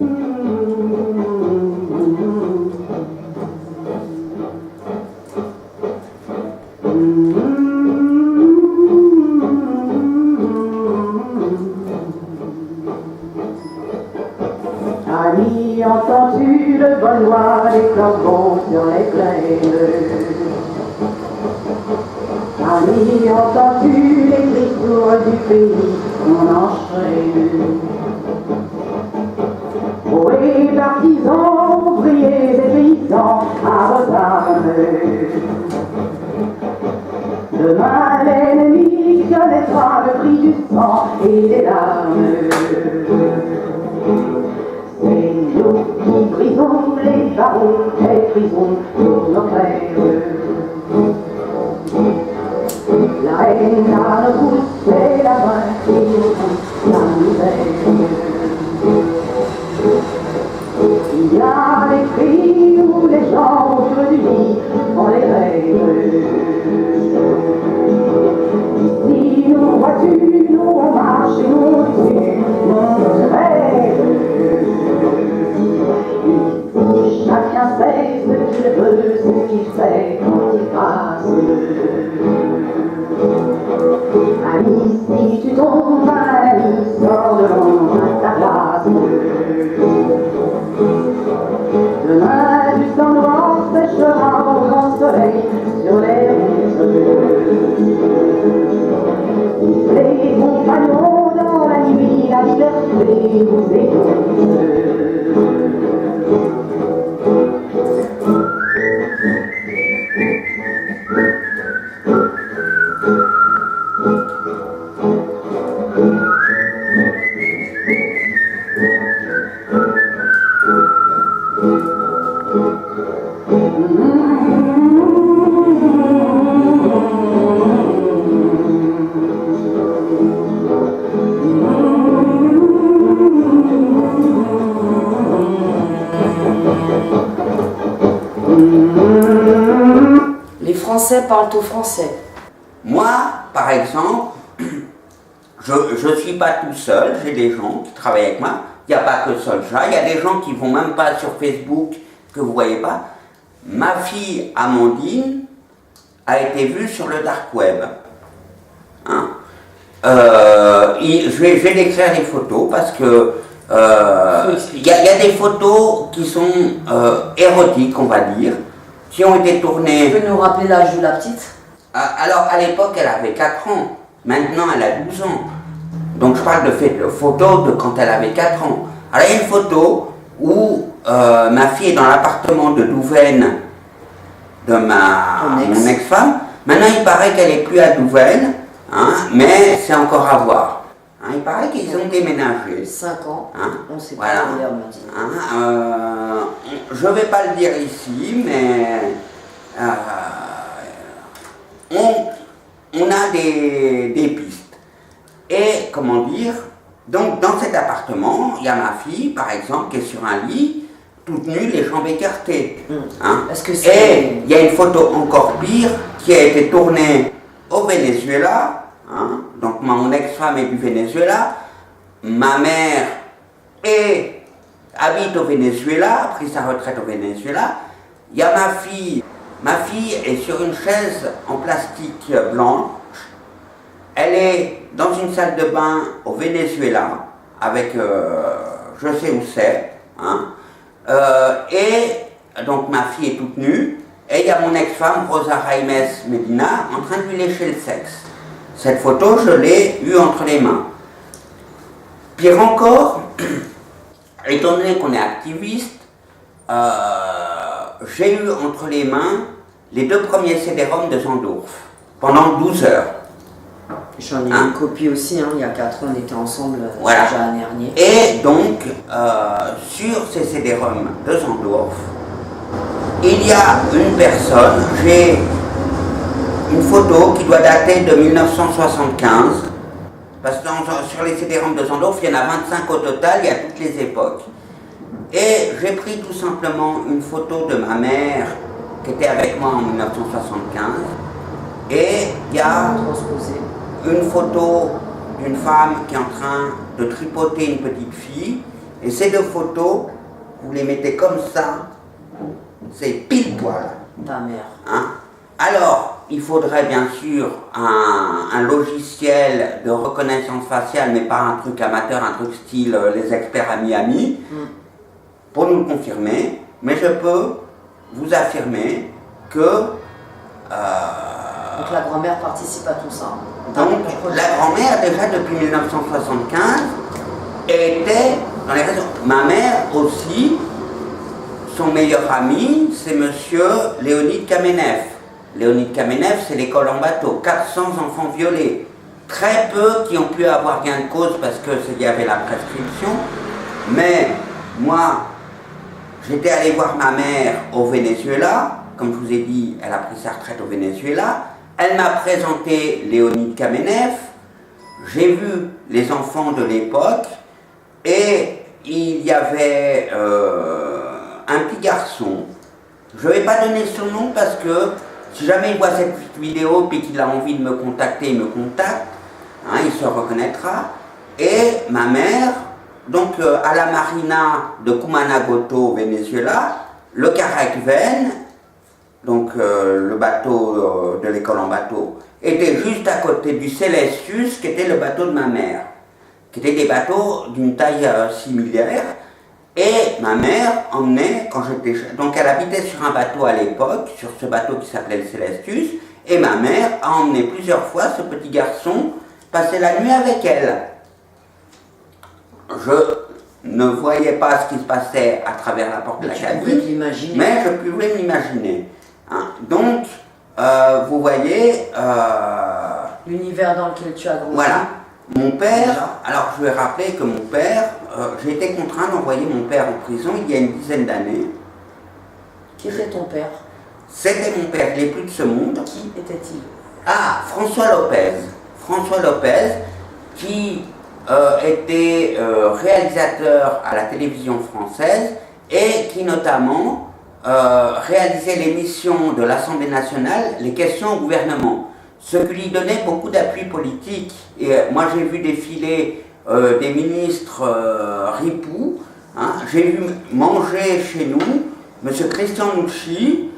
Ami, entends-tu le vol noir des corbeaux sur les plaines? Ami, entends-tu les cris sourds du pays qu'on enchaîne? Ohé, partisans, ouvriers et paysans, à vos armes. Demain, l'ennemi connaîtra le prix du sang et des larmes. C'est nous qui brisons les barreaux et brisons tous nos rêves. La haine a nous poussé la main qui nous pousse la misère. Il y a des cris où les gens au feu du lit font les rêves. Ici, nous vois-tu, nous on marche et nous on tue, nous on rêve. Ici, chacun sait ce qu'il veut, ce qu'il fait quand il passe. Ami, si tu tombes, ami, sors de l'ombre à ta place. Demain, du sang noir séchera au grand soleil sur les routes. Les compagnons dans la nuit, la liberté vous écoute. Les Français parlent au français. Moi, par exemple, je ne suis pas tout seul, j'ai des gens qui travaillent avec moi. Il n'y a pas que Solja, il y a des gens qui ne vont même pas sur Facebook, que vous ne voyez pas. Ma fille Amandine a été vue sur le dark web. Hein? Je vais décrire les photos parce que il y a des photos qui sont érotiques, on va dire, qui ont été tournées. Tu peux nous rappeler l'âge de la petite? Alors, à l'époque, elle avait 4 ans. Maintenant, elle a 12 ans. Donc, je parle de photos de quand elle avait 4 ans. Alors, il y a une photo où ma fille est dans l'appartement de Douvaine, de mon ex-femme. Maintenant, il paraît qu'elle n'est plus à Douvaine, hein, mais c'est encore à voir. Hein, il paraît qu'ils ont déménagé. 5 ans, hein, on ne sait pas voilà. d'ailleurs, m'a dit. Hein, je ne vais pas le dire ici, mais on a des pistes. Et comment dire, donc dans cet appartement, il y a ma fille, par exemple, qui est sur un lit, toute nue, les jambes écartées. Hein. Et il y a une photo encore pire qui a été tournée au Venezuela. Hein. Donc mon ex-femme est du Venezuela, ma mère habite au Venezuela, a pris sa retraite au Venezuela. Il y a ma fille est sur une chaise en plastique blanche, elle est dans une salle de bain au Venezuela, avec, je sais où c'est, hein. Et donc ma fille est toute nue, et il y a mon ex-femme, Rosa Raimes Medina, en train de lui lécher le sexe. Cette photo, je l'ai eue entre les mains. Pire encore, étant donné qu'on est activiste, j'ai eu entre les mains les 2 premiers CD-ROM de Zandorf, pendant 12 heures. J'en ai une copie aussi, hein. Il y a 4 ans, on était ensemble voilà. Déjà à Nernier. Et donc, sur ces CD-ROM de Zandorf, il y a une personne, j'ai une photo qui doit dater de 1975, parce que sur les CD-ROM de Zandorf, il y en a 25 au total, il y a toutes les époques. Et j'ai pris tout simplement une photo de ma mère qui était avec moi en 1975, et il y a une photo d'une femme qui est en train de tripoter une petite fille, Et ces deux photos, vous les mettez comme ça, c'est pile poil. Ta mère. Hein? Alors, il faudrait bien sûr un logiciel de reconnaissance faciale, mais pas un truc amateur, un truc style les experts à Miami, pour nous le confirmer. Mais je peux vous affirmer que... Donc la grand-mère participe à tout ça. Donc la grand-mère, déjà depuis 1975, était dans les réseaux. Ma mère aussi, son meilleur ami, c'est monsieur Léonid Kamenev. Léonid Kamenev, c'est l'école en bateau, 400 enfants violés. Très peu qui ont pu avoir gain de cause parce qu'il y avait la prescription. Mais moi, j'étais allé voir ma mère au Venezuela. Comme je vous ai dit, elle a pris sa retraite au Venezuela. Elle m'a présenté Léonid Kamenev. J'ai vu les enfants de l'époque. Et il y avait un petit garçon. Je ne vais pas donner son nom parce que si jamais il voit cette vidéo et qu'il a envie de me contacter, il me contacte. Hein, il se reconnaîtra. Et ma mère, donc à la marina de Cumanagoto au Venezuela, le Caravelle, donc le bateau de l'école en bateau, était juste à côté du Celestius, qui était le bateau de ma mère, qui étaient des bateaux d'une taille similaire. Et ma mère emmenait, quand j'étais... Donc elle habitait sur un bateau à l'époque, sur ce bateau qui s'appelait le Celestius, et ma mère a emmené plusieurs fois ce petit garçon passer la nuit avec elle. Je ne voyais pas ce qui se passait à travers la porte de la cabine, mais je pouvais m'imaginer. Hein. Donc, vous voyez... l'univers dans lequel tu as grandi. Voilà. Mon père, alors je vais rappeler que mon père, j'ai été contraint d'envoyer mon père en prison il y a une dizaine d'années. Qui était ton père? C'était mon père, il n'est plus de ce monde. Qui était-il? Ah, François Lopez. François Lopez, qui était réalisateur à la télévision française et qui notamment réalisait l'émission de l'Assemblée nationale, Les questions au gouvernement, ce qui lui donnait beaucoup d'appui politique. Et moi j'ai vu défiler des ministres ripoux, hein. J'ai vu manger chez nous M. Christian Nucci.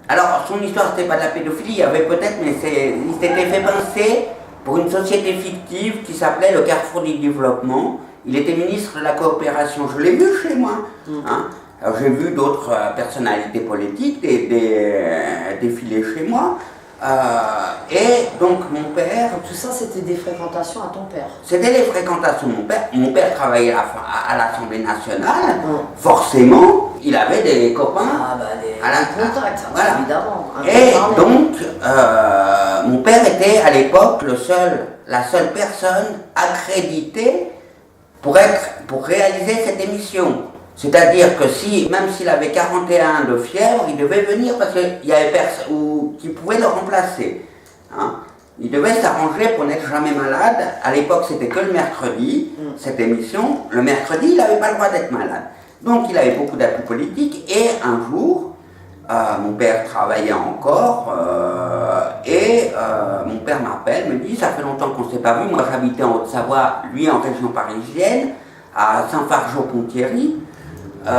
Alors son histoire c'était pas de la pédophilie, il y avait peut-être, mais il s'était fait pincer pour une société fictive qui s'appelait le Carrefour du Développement. Il était ministre de la coopération, je l'ai vu chez moi. Hein. Alors j'ai vu d'autres personnalités politiques défiler chez moi. Et donc mon père... Donc tout ça c'était des fréquentations à ton père? C'était les fréquentations de mon père. Mon père travaillait à l'Assemblée nationale. Forcément, il avait des copains. Des contacts, voilà. Évidemment. Et donc, mon père était à l'époque la seule personne accréditée pour réaliser cette émission. C'est-à-dire que même s'il avait 41 de fièvre, il devait venir parce qu'il y avait personne qui pouvait le remplacer. Hein. Il devait s'arranger pour n'être jamais malade. À l'époque, c'était que le mercredi, cette émission. Le mercredi, il n'avait pas le droit d'être malade. Donc, il avait beaucoup d'appui politique. Et un jour, mon père travaillait encore. Mon père m'appelle, me dit, ça fait longtemps qu'on ne s'est pas vu. Moi, j'habitais en Haute-Savoie, lui en région parisienne, à Saint-Fargeau-Ponthierry. Je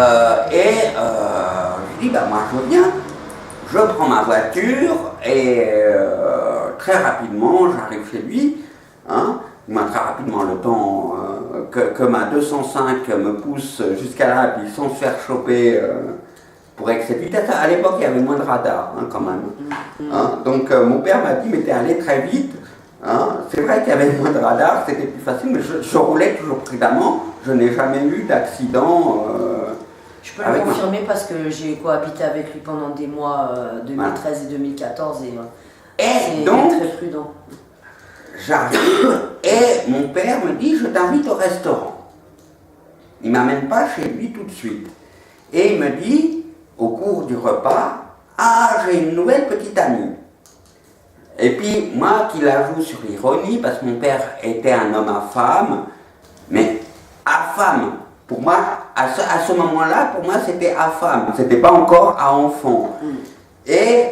dis, moi je viens, je prends ma voiture et très rapidement j'arrive chez lui. Hein, très rapidement le temps que ma 205 me pousse jusqu'à là, puis sans se faire choper pour excès de vitesse. À l'époque il y avait moins de radar quand même. Hein, donc mon père m'a dit, mais t'es allé très vite. Hein, c'est vrai qu'il y avait moins de radar, c'était plus facile, mais je roulais toujours prudemment. Je n'ai jamais eu d'accident. Je peux le confirmer parce que j'ai cohabité avec lui pendant des mois 2013 et 2014 et donc, très prudent. J'arrive et mon père me dit, je t'invite au restaurant. Il ne m'amène pas chez lui tout de suite. Et il me dit, au cours du repas, j'ai une nouvelle petite amie. Et puis, moi qui la joue sur l'ironie, parce que mon père était un homme à femme, mais à femme, pour moi, à ce moment-là, pour moi, c'était à femme, c'était pas encore à enfant. Et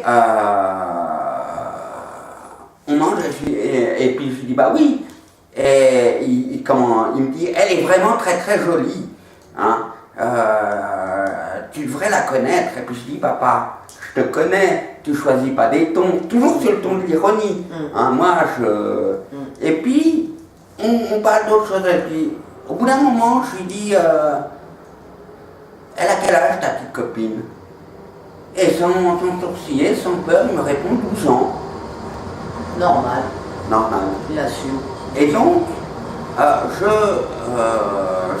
on mange, et puis je lui dis, bah oui. Et il me dit, elle est vraiment très très jolie. Hein, tu devrais la connaître. Et puis je dis, papa, je te connais, tu choisis pas des tons, toujours sur le ton de l'ironie. Hein, Et puis, on parle d'autre chose. Et puis, au bout d'un moment, je lui dis, elle a quel âge ta petite copine? Et sans sourciller, sans peur, il me répond 12 ans. Normal. Normal. Il assume. Et donc,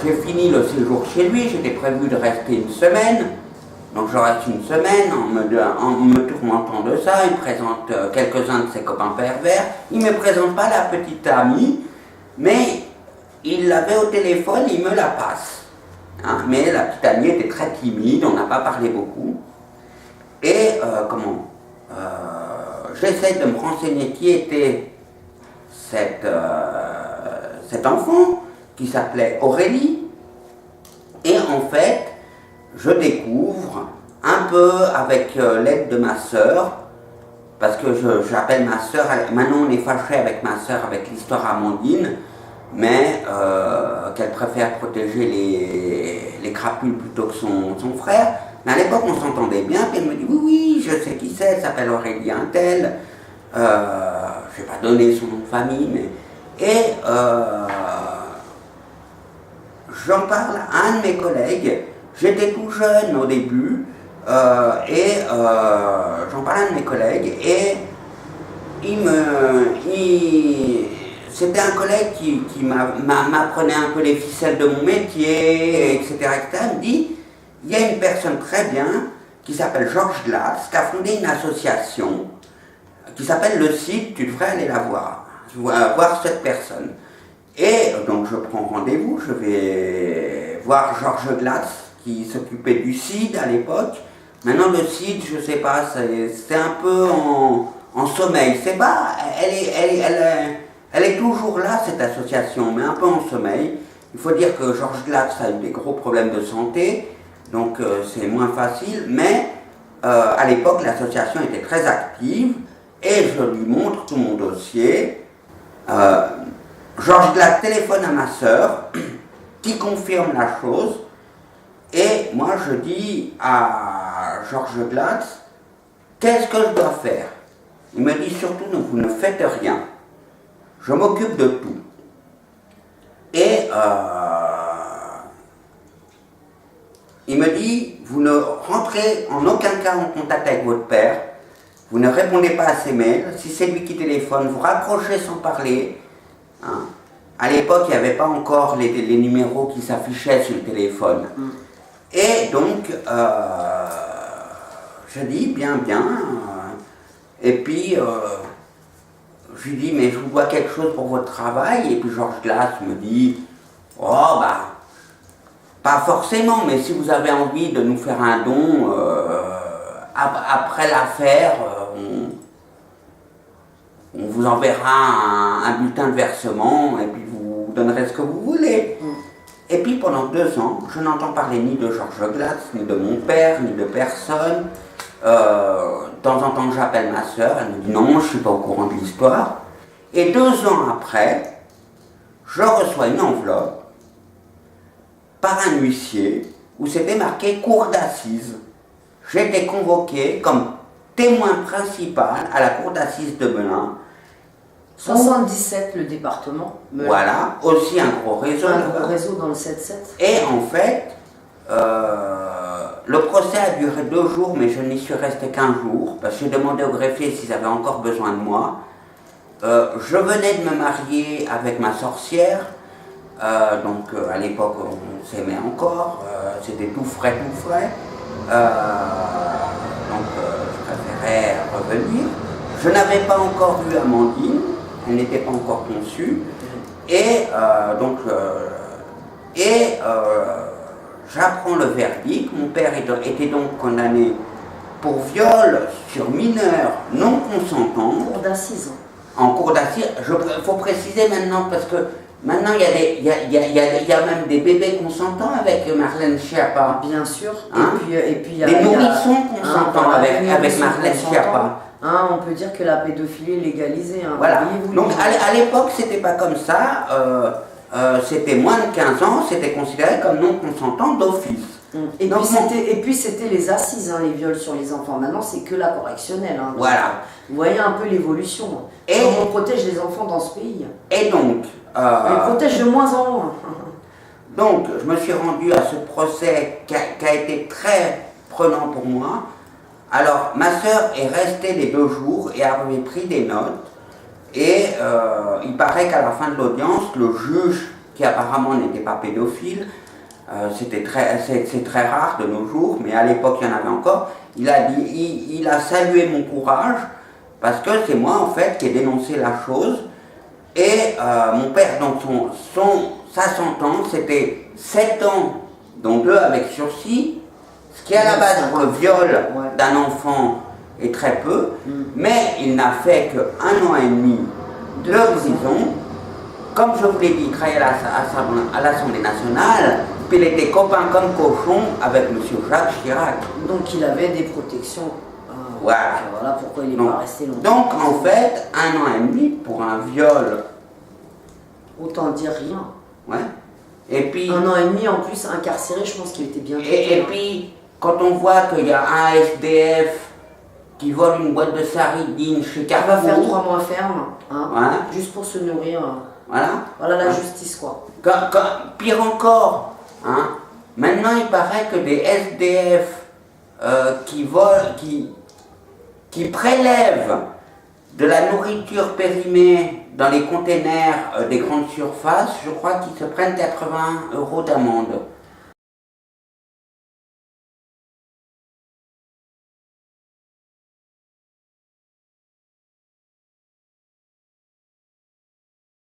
j'ai fini le séjour chez lui, j'étais prévu de rester une semaine. Donc je reste une semaine en me tourmentant de ça. Il présente quelques-uns de ses copains pervers. Il ne me présente pas la petite amie, mais il l'avait au téléphone, il me la passe. Hein, mais la petite amie était très timide, on n'a pas parlé beaucoup. Et j'essaie de me renseigner qui était cet enfant qui s'appelait Aurélie. Et en fait, je découvre un peu avec l'aide de ma sœur, parce que j'appelle ma sœur, maintenant on est fâché avec ma sœur avec l'histoire Amandine, mais qu'elle préfère protéger les crapules plutôt que son frère. Mais à l'époque on s'entendait bien, puis elle me dit oui, je sais qui c'est, elle s'appelle Aurélie Intel, je ne vais pas donner son nom de famille, mais... Et j'en parle à un de mes collègues. J'étais tout jeune au début, j'en parle à un de mes collègues, et c'était un collègue qui m'apprenait un peu les ficelles de mon métier, etc., etc. Il me dit, il y a une personne très bien qui s'appelle Georges Glatz, qui a fondé une association qui s'appelle Le Site, tu devrais aller la voir cette personne. Et donc je prends rendez-vous, je vais voir Georges Glatz qui s'occupait du CID à l'époque. Maintenant le CID, je sais pas, c'est un peu en sommeil. C'est pas, elle est toujours là cette association, mais un peu en sommeil. Il faut dire que Georges Glatz a eu des gros problèmes de santé, donc c'est moins facile, mais à l'époque l'association était très active et je lui montre tout mon dossier. Georges Glatz téléphone à ma sœur qui confirme la chose et moi je dis à Georges Glatz, qu'est-ce que je dois faire? Il me dit surtout vous ne faites rien, je m'occupe de tout. Et il me dit, vous ne rentrez en aucun cas en contact avec votre père, vous ne répondez pas à ses mails, si c'est lui qui téléphone, vous raccrochez sans parler. Hein. À l'époque, il n'y avait pas encore les numéros qui s'affichaient sur le téléphone. Et donc, je dis, bien. Et puis, je lui dis, mais je vous dois quelque chose pour votre travail. Et puis Georges Glatz me dit, oh bah, pas forcément, mais si vous avez envie de nous faire un don, après l'affaire, on vous enverra un bulletin de versement et puis vous donnerez ce que vous voulez. Et puis pendant 2 ans, je n'entends parler ni de Georges Glatz, ni de mon père, ni de personne. De temps en temps, j'appelle ma sœur, elle me dit non, je ne suis pas au courant de l'histoire. Et 2 ans après, je reçois une enveloppe par un huissier où c'était marqué cour d'assises. J'étais convoqué comme témoin principal à la cour d'assises de Melun. 77, le département. Melun. Voilà, aussi un gros réseau. Un gros réseau dans le 7-7. Et en fait, le procès a duré 2 jours, mais je n'y suis resté qu'1 jour, parce que j'ai demandé au greffier s'ils avaient encore besoin de moi. Je venais de me marier avec ma sorcière, donc à l'époque on s'aimait encore, c'était tout frais. Donc je préférais revenir. Je n'avais pas encore vu Amandine, elle n'était pas encore conçue, et j'apprends le verdict. Mon père était donc condamné pour viol sur mineur non consentant. Cour d'assises. En cour d'assises, il faut préciser maintenant, parce que maintenant il y a même des bébés consentants avec Marlène Schiappa. Bien sûr. Hein? Et puis il y a des nourrissons consentants avec Marlène Schiappa. Hein, on peut dire que la pédophilie est légalisée. Hein, voilà. Donc à l'époque c'était pas comme ça. c'était moins de 15 ans, c'était considéré comme non consentant d'office. Et puis c'était les assises, hein, les viols sur les enfants. Maintenant, c'est que la correctionnelle. Hein. Voilà. Vous voyez un peu l'évolution. Comment on protège les enfants dans ce pays. Et donc... on les protège de moins en moins. Donc, je me suis rendu à ce procès qui a été très prenant pour moi. Alors, ma sœur est restée les 2 jours et avait pris des notes. Et il paraît qu'à la fin de l'audience, le juge, qui apparemment n'était pas pédophile, c'est très rare de nos jours, mais à l'époque il y en avait encore, il a salué mon courage, parce que c'est moi en fait qui ai dénoncé la chose. Et mon père, donc sa sentence, c'était 7 ans, dont 2 avec sursis, ce qui à la base pour le viol d'un enfant est très peu, mais il n'a fait que 1 an et demi de prison. Comme je vous l'ai dit, il travaillait à l'Assemblée nationale, puis il était copain comme cochon avec M. Jacques Chirac. Donc il avait des protections. Voilà. Voilà pourquoi il n'est pas resté longtemps. Donc en fait, 1 an et demi pour un viol. Autant dire rien. Ouais. Et puis, 1 an et demi en plus incarcéré, je pense qu'il était bien et puis, quand on voit qu'il y a un SDF qui vole une boîte de sardines chez Carrefour... Il va faire 3 mois ferme, hein, juste pour se nourrir. Voilà la justice, quoi. Pire encore, hein, maintenant il paraît que des SDF qui volent, qui prélèvent de la nourriture périmée dans les containers des grandes surfaces, je crois qu'ils se prennent 80 € d'amende.